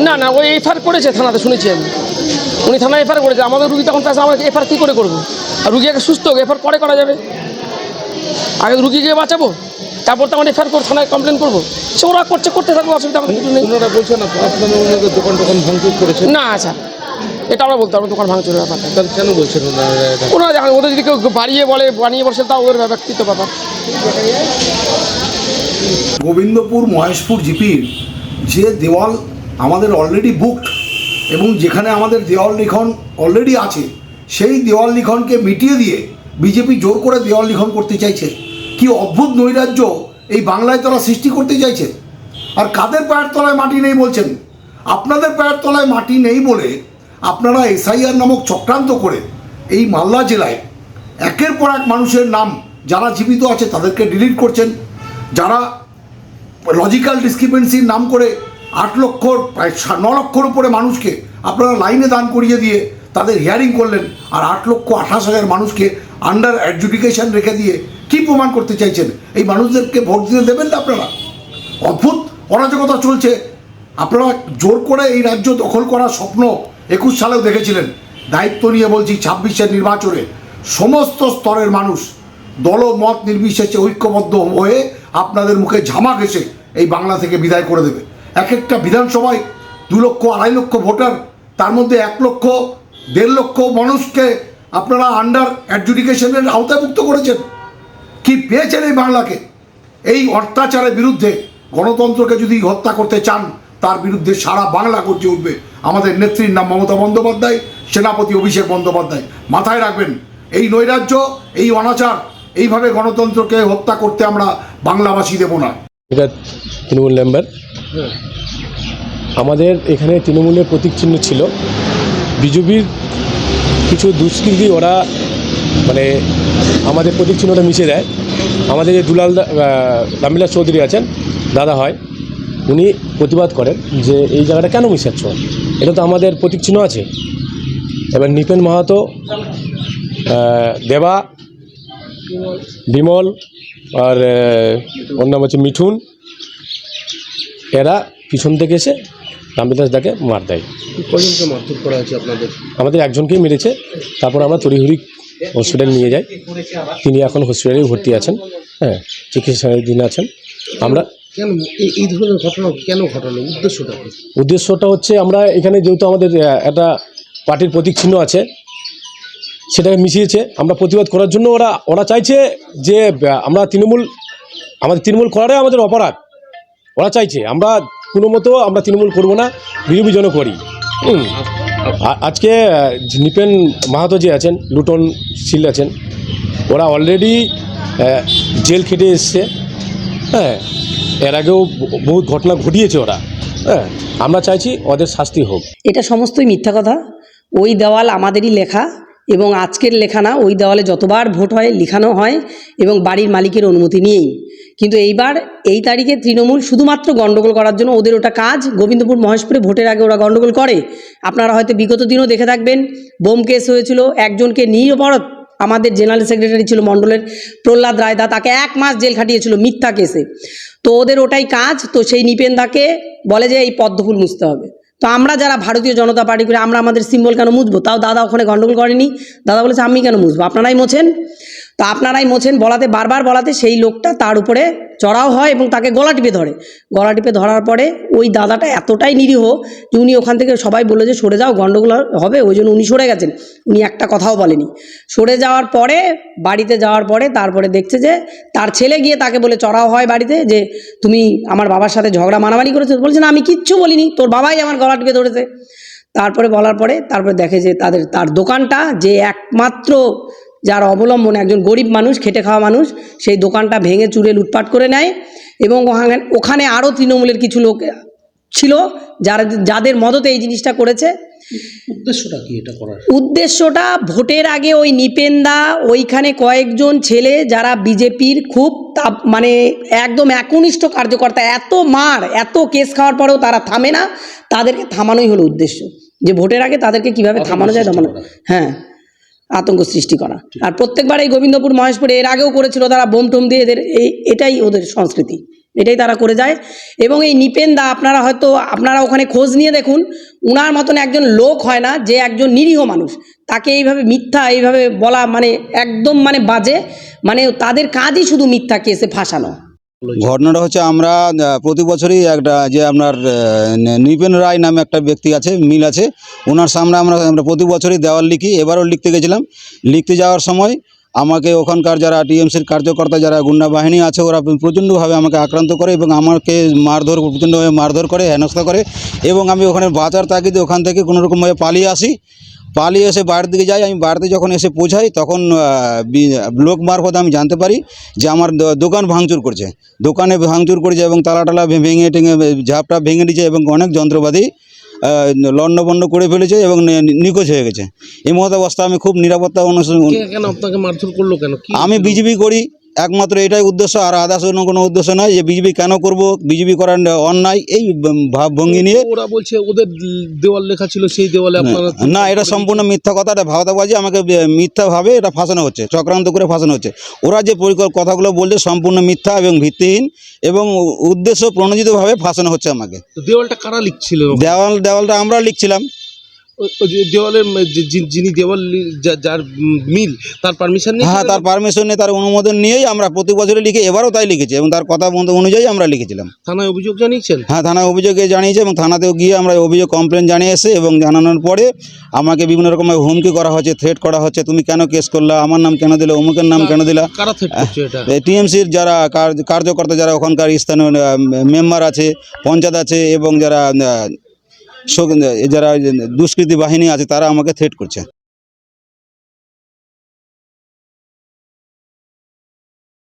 না না, ওই এফআইআর করেছে থানাতে, শুনেছি আমি। উনি থানায় এফআইআর করেছে। আমাদের রুগী তখন পেয়েছে, আমরা এফআইআর কী করে করবো? আর রুগী আগে সুস্থ হোক, এফআইআর পরে করা যাবে। আগে রুগীকে বাঁচাবো, তারপর তো আমরা এফআইআর করে থানায় কমপ্লেন করবো। সে ওরা করতে থাকবো, অসুবিধা আমার কিছু নেই। ওনারা বলছেন না আপনাদের দোকান ভাঙচুর করেছে? না স্যার, এটা আমরা বলতে পারবো দোকান ভাঙচুরের ব্যাপারটা। তাহলে কেন বলছেন ওনারা দেখেন, ওদের যদি কেউ বানিয়ে বসে, তাও ওদের ব্যক্তিগত ব্যাপার। গোবিন্দপুর মহেশপুর জিপির যে দেওয়াল আমাদের অলরেডি বুকড এবং যেখানে আমাদের দেওয়াল লিখন অলরেডি আছে, সেই দেওয়াল লিখনকে মিটিয়ে দিয়ে বিজেপি জোর করে দেওয়াল লিখন করতে চাইছে। কি অদ্ভুত নৈরাজ্য এই বাংলায় তারা সৃষ্টি করতে চাইছে। আর কাদের পায়ের তলায় মাটি নেই বলছেন? আপনাদের পায়ের তলায় মাটি নেই বলে আপনারা এসআইআর নামক চক্রান্ত করে এই মালদা জেলায় একের পর এক মানুষের নাম যারা জীবিত আছে তাদেরকে ডিলিট করছেন। যারা লজিক্যাল ডিসক্রিপেন্সির নাম করে 8 লক্ষ প্রায় 9 লক্ষর উপরে মানুষকে আপনারা লাইনে দান করিয়ে দিয়ে তাদের হিয়ারিং করলেন, আর 8,28,000 মানুষকে আন্ডার অ্যাডজুডিকেশন রেখে দিয়ে কি প্রমাণ করতে চাইছেন? এই মানুষদেরকে ভোট দিতে দেবেন না আপনারা? অদ্ভুত অরাজকতা চলছে। আপনারা জোর করে এই রাজ্য দখল করার স্বপ্ন 21 সালেও দেখেছিলেন। দায়িত্ব নিয়ে বলছি, 26-এর নির্বাচনে সমস্ত স্তরের মানুষ দলমত নির্বিশেষে ঐক্যবদ্ধ হয়ে আপনাদের মুখে ঝামা ঘেঁষে এই বাংলা থেকে বিদায় করে দেবে। এক একটা বিধানসভায় 2 লক্ষ 2.5 লক্ষ ভোটার, তার মধ্যে 1 লক্ষ 1.5 লক্ষ মানুষকে আপনারা আন্ডার অ্যাডজুডিকেশনের আওতাভুক্ত করেছেন। কি পেয়েছেন এই বাংলাকে? এই অত্যাচারের বিরুদ্ধে গণতন্ত্রকে যদি হত্যা করতে চান, তার বিরুদ্ধে সারা বাংলা গর্জে উঠবে। আমাদের নেত্রীর নাম মমতা বন্দ্যোপাধ্যায়, সেনাপতি অভিষেক বন্দ্যোপাধ্যায়। মাথায় রাখবেন, এই নৈরাজ্য, এই অনাচার, এইভাবে গণতন্ত্রকে হত্যা করতে আমরা বাংলাবাসী দেব না। এটা তৃণমূল মেম্বার। আমাদের এখানে তৃণমূলের প্রতীক চিহ্ন ছিল। বিজেপির কিছু দুষ্কৃতী ওরা মানে আমাদের প্রতীক চিহ্নটা মিশে দেয়। আমাদের যে দুলাল রামবিলাস চৌধুরী আছেন, দাদা হয়, উনি প্রতিবাদ করেন যে এই জায়গাটা কেন মিশাচ্ছ, এটা তো আমাদের প্রতীক চিহ্ন আছে। এবার নিপেন মাহাতো, দেবা, বিমল আর ওর নাম হচ্ছে মিঠুন, এরা পিছন থেকে এসে রামবিলাস দাকে মার দেয়। কজনকে মারধর করা হয়েছে আপনাদের? আমাদের একজনকেই মেরেছে। তারপর আমরা তড়িঘড়ি হসপিটাল নিয়ে যাই। তিনি এখন হসপিটালে ভর্তি আছেন, হ্যাঁ, চিকিৎসাধীন আছেন। আমরা কেন এই ধরনের ঘটনা কেন ঘটালো? উদ্দেশ্যটা হচ্ছে, আমরা এখানে যেহেতু আমাদের একটা পার্টির প্রতীক চিহ্ন আছে, সেটাকে মিশিয়েছে। আমরা প্রতিবাদ করার জন্য ওরা চাইছে যে আমরা আমাদের তৃণমূল করাটাই আমাদের অপরাধ। ওরা চাইছে আমরা কোনো মতো আমরা তৃণমূল করবো না, বিজেপি জন করি। আজকে নিপেন মাহাতো যে আছেন, লুটন শীল আছেন, ওরা অলরেডি জেল খেটে এসছে। হ্যাঁ, এর আগেও বহুত ঘটনা ঘটিয়েছে ওরা। হ্যাঁ, আমরা চাইছি ওদের শাস্তি হোক। এটা সমস্তই মিথ্যা কথা। ওই দেওয়াল আমাদেরই লেখা এবং আজকের লেখা না। ওই দেওয়ালে যতবার ভোট হয় লিখানো হয় এবং বাড়ির মালিকের অনুমতি নিয়েই। কিন্তু এইবার এই তারিখে তৃণমূল শুধুমাত্র গণ্ডগোল করার জন্য, ওদের ওটা কাজ। গোবিন্দপুর মহেশপুরে ভোটের আগে ওরা গণ্ডগোল করে। আপনারা হয়তো বিগত দিনও দেখে থাকবেন, বোম কেস হয়েছিল, একজনকে নিরপরাধ, আমাদের জেনারেল সেক্রেটারি ছিল মণ্ডলের প্রহ্লাদ রায়দা, তাকে 1 মাস জেল খাটিয়েছিল মিথ্যা কেসে। তো ওদের ওটাই কাজ। তো সেই নিপেনদাকে বলে যে এই পদ্মফুল মুছতে হবে। তো আমরা যারা ভারতীয় জনতা পার্টি করে আমরা আমাদের সিম্বল কেন মুছবো? তাও দাদা ওখানে গণ্ডগোল করেনি। দাদা বলেছে আমি কেন মুছবো, আপনারাই মোছেন। তো আপনারাই মোছেন বলাতে, বারবার বলাতে সেই লোকটা তার উপরে চড়াও হয় এবং তাকে গলা টিপে ধরে। গলা টিপে ধরার পরে ওই দাদাটা এতটাই নিরীহ যে উনি ওখান থেকে সবাই বললো যে সরে যাও, গণ্ডগোল হবে, ওই জন্য উনি সরে গেছেন। উনি একটা কথাও বলেনি। সরে যাওয়ার পরে, বাড়িতে যাওয়ার পরে তারপরে দেখছে যে তার ছেলে গিয়ে তাকে বলে চড়াও হয় বাড়িতে, যে তুমি আমার বাবার সাথে ঝগড়া মারামারি করেছো। বলছে না, আমি কিচ্ছু বলিনি, তোর বাবাই আমার গলা টিপে ধরেছে। তারপরে বলার পরে তারপরে দেখে যে তার দোকানটা, যে একমাত্র যার অবলম্বন একজন গরিব মানুষ, খেটে খাওয়া মানুষ, সেই দোকানটা ভেঙে চুরে লুটপাট করে নেয়। এবং ওখানে আরও তৃণমূলের কিছু লোক ছিল যাদের মদতে এই জিনিসটা করেছে। উদ্দেশ্যটা কি এটা করার? উদ্দেশ্যটা ভোটের আগে ওই নিপেনদা ওইখানে কয়েকজন ছেলে যারা বিজেপির খুব মানে একদম একনিষ্ঠ কার্যকর্তা, এত মার এত কেস খাওয়ার পরেও তারা থামে না, তাদেরকে থামানোই হলো উদ্দেশ্য। যে ভোটের আগে তাদেরকে কিভাবে থামানো যায়, থামানো, হ্যাঁ, আতঙ্ক সৃষ্টি করা। আর প্রত্যেকবার এই গোবিন্দপুর মহেশপুরে এর আগেও করেছিল তারা, বোম টোম দিয়ে। এটাই ওদের সংস্কৃতি। এটাই তারা করে যায়। এবং এই নিপেন দা আপনারা ওখানে খোঁজ নিয়ে দেখুন, উনার মতন একজন লোক হয় না যে একজন নিরীহ মানুষ তাকে এইভাবে মিথ্যা এইভাবে বলা মানে একদম মানে বাজে, মানে তাদের কাজই শুধু মিথ্যা কেসে ফাঁসানো। ঘটনাটা হচ্ছে আমরা প্রতি বছরই একটা যে আপনার নৃপেন রায় নামে একটা ব্যক্তি আছে, মিল আছে, ওনার সামনে আমরা প্রতি বছরই দেওয়াল লিখি। এবারও লিখতে গেছিলাম। লিখতে যাওয়ার সময় আমাকে ওখানকার যারা টিএমসির কার্যকর্তা যারা গুন্ডা বাহিনী আছে ওরা প্রচণ্ডভাবে আমাকে আক্রান্ত করে এবং আমাকে প্রচণ্ডভাবে মারধর করে, হেনস্থা করে। এবং আমি ওখানে বাঁচার তাগিদে ওখান থেকে কোনোরকমভাবে পালিয়ে এসে বাড়ির দিকে যাই। আমি বাড়িতে যখন এসে পৌঁছাই তখন লোক মারফত আমি জানতে পারি যে আমার দোকান ভাঙচুর করছে, দোকানে ভাঙচুর করেছে এবং তালা ভেঙে টেঙে ঝাপটা ভেঙে দিয়েছে এবং অনেক যন্ত্রপাতি লণ্ডভণ্ড করে ফেলেছে এবং নিখোঁজ হয়ে গেছে। এই মত অবস্থা আমি খুব নিরাপত্তা কেন আপনাকে মারধর করলো কেন? আমি বিজেপি করি, একমাত্র এটাই উদ্দেশ্য, আর আদার্স অন্য কোনো উদ্দেশ্য নয় যে বিজেপি কেন করব, বিজেপি করার অন্যায়, এই ভাবভঙ্গি নিয়ে। ওরা বলছে ওদের দেওয়াল লেখা ছিল, সেই দেওয়ালে আপনারা না, এটা সম্পূর্ণ মিথ্যা কথা, এটা ভাওতাবাজি। আমাকে মিথ্যাভাবে এটা ফাঁসানো হচ্ছে, চক্রান্ত করে ফাঁসানো হচ্ছে। ওরা যে কথাগুলো বলছে সম্পূর্ণ মিথ্যা এবং ভিত্তিহীন এবং উদ্দেশ্য প্রণোদিতভাবে ফাঁসানো হচ্ছে আমাকে। দেওয়ালটা কারা লিখছিল? দেওয়ালটা আমরা লিখছিলাম। ওই যে দেওয়ালের যিনি দেওয়াল যার মিল, তার পারমিশন নেই? হ্যাঁ, তার পারমিশন নিয়ে, তার অনুমোদন নিয়েই আমরা প্রতি বছরই লিখি, এবারও তাই লিখেছি এবং তার কথা অনুযায়ী আমরা লিখেছিলাম। থানায় অভিযোগ জানিয়েছেন? হ্যাঁ, থানায় অভিযোগে জানিয়েছে এবং থানাতেও গিয়ে আমরা অভিযোগ কমপ্লেন জানিয়ে এসে এবং জানানোর পরে আমাকে বিভিন্ন রকমের হুমকি করা হচ্ছে, থ্রেট করা হচ্ছে, তুমি কেন কেস করলা, আমার নাম কেন দিলা, অমুকের নাম কেন দিলা। কারা থ্রেট করছে এটা? টিএমসির যারা কার্যকর্তা, যারা ওখানকার স্থানীয় মেম্বার আছে, পঞ্চায়েত আছে এবং যারা দুষ্কৃতী বাহিনী আছে, তারা আমাকে থ্রেট করছে।